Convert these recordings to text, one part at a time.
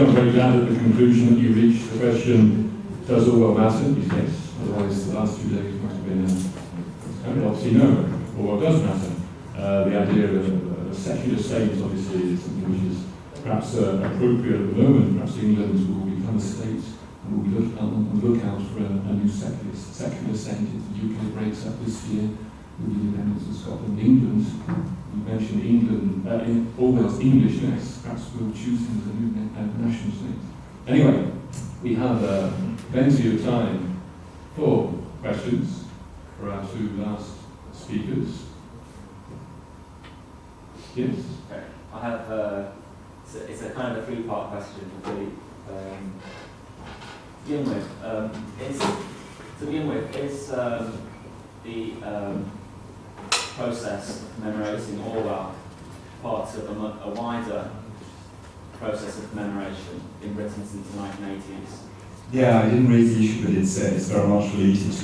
I'm very glad at the conclusion that you reached the question, does Orwell matter? Yes. Otherwise, the last 2 days might have been obviously no. Orwell does matter. The idea of a secular state obviously is something which is perhaps appropriate at the moment. Perhaps England will become a state and we'll be on the lookout for a new secular state. If the UK breaks up this year with the independence of Scotland, England, you mentioned England, in Orwell's Englishness, perhaps we'll choose him as a new national state. Anyway, we have plenty of time for questions for our 2 last speakers. Yes? Okay. I have, it's a kind of a 3-part question for Philippe. To begin with, is the process of commemorating Orwell part of a wider process of commemoration in Britain since the 1980s? Yeah, I didn't raise the issue, but it's very much related to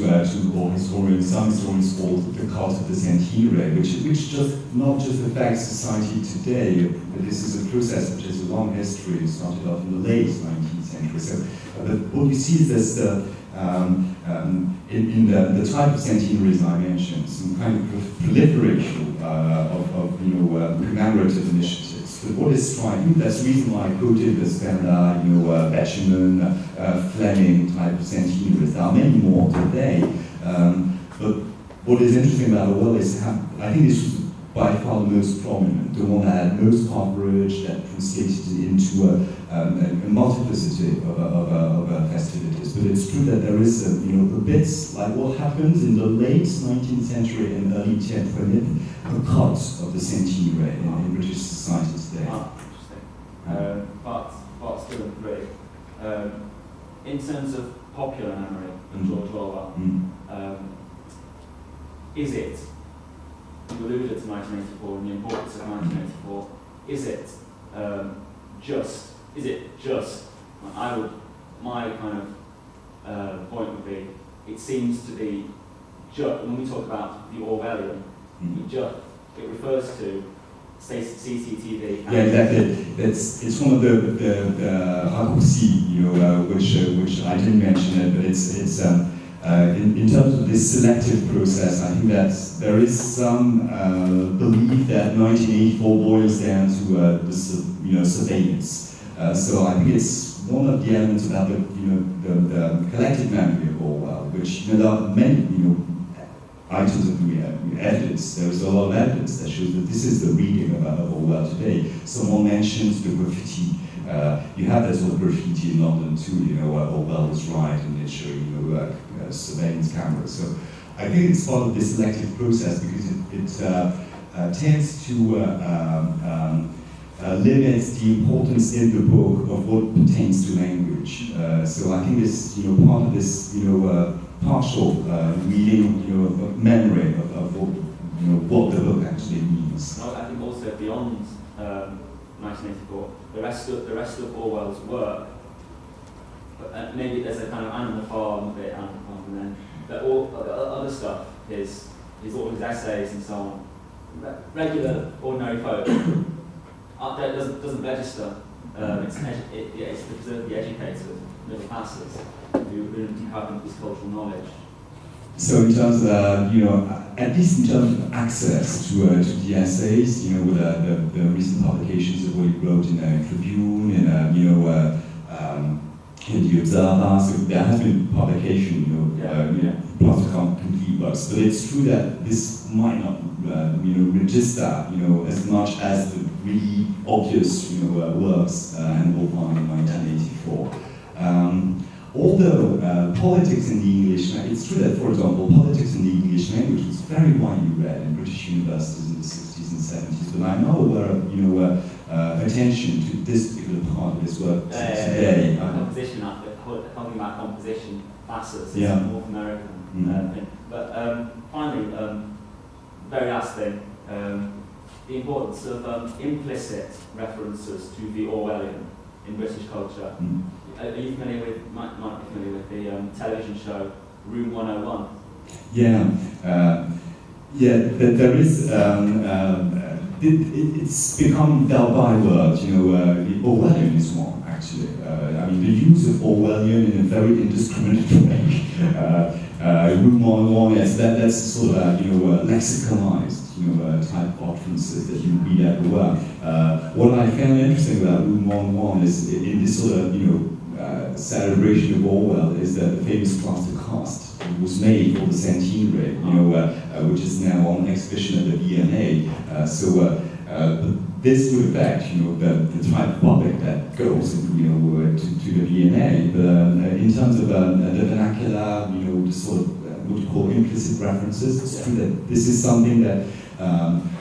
what historians, some historians call the cult of the centenary, which just not just affects society today, but this is a process which has a long history. It started off in the late 19th century. So, but what you see is this in the type of centenaries I mentioned, some kind of proliferation of commemorative initiatives. But what is striking, that's the reason why I quoted the Stella, Betjeman, Fleming type of centenaries. There are many more today. But what is interesting about Orwell is how, I think this was by far the most prominent, the one that had most coverage, that translated into a multiplicity of festivities. But it's true that there is a bits like what happens in the late 19th century and early 10th, a cut of the centenary in British society today. Interesting. Part 2 and 3. In terms of popular memory of George Orwell, is it? You alluded to 1984 and the importance of 1984. Is it just? My kind of point would be, it seems to be just, when we talk about the Orwellian, it refers to CCTV. Yeah, exactly. It's one of the raccourcis, which I didn't mention it, but it's in terms of this selective process. I think that there is some belief that 1984 boils down to the surveillance. So I think it's one of the elements about the collective memory of Orwell, which there are many items of evidence. There is a lot of evidence that shows that this is the reading of Orwell today. Someone mentions the graffiti. You have that sort of graffiti in London too. Orwell was right, and they show surveillance cameras. So I think it's part of this selective process because it tends to limit the importance in the book of what pertains to language. So I think this, part of this, partial reading, memory of what the book actually means. I think also beyond 1984, the rest of Orwell's work, maybe there's a kind of Animal Farm bit, and then but all the other stuff, all his essays and so on, regular ordinary folk. Art doesn't register. It's to preserve the educated middle classes who have this cultural knowledge. So in terms of at least in terms of access to the essays, with the recent publications of what he wrote in Tribune, in the Observer, so there has been publication, plus complete works. But it's true that this might not register, as much as the really obvious, works and we'll find in 1984. Although politics in the English language, it's true that, for example, politics in the English language was very widely read in British universities in the 60s and 70s, but I'm not aware of, attention to this particular part of his work today. Composition, talking about composition classes, it's a North American thing. But finally, very last thing, the importance of implicit references to the Orwellian in British culture. Are you familiar with, might be familiar with the television show Room 101? Yeah, there is, it's become the byword, the Orwellian is one, actually. I mean, the use of Orwellian in a very indiscriminate way. Room 101, yes, that's sort of lexiconized, type of utterances that you read everywhere. What I found interesting about Room 101 is in this sort of, celebration of Orwell is that the famous plaster cast was made for the centenary, which is now on exhibition at the V&A. So this would affect, the type of public that goes, to the V&A. But in terms of the vernacular, the sort of what you call implicit references, it's true that this is something that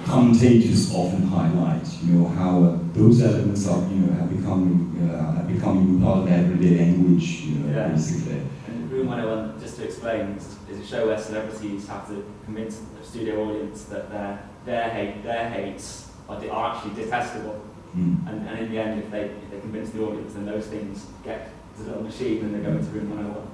commentators often highlight. How those elements are, have become part of everyday language, basically. And Room 101, just to explain, is a show where celebrities have to convince the studio audience that their hates are actually detestable. And in the end, if they convince the audience, then those things get to the little machine and they go into Room 101.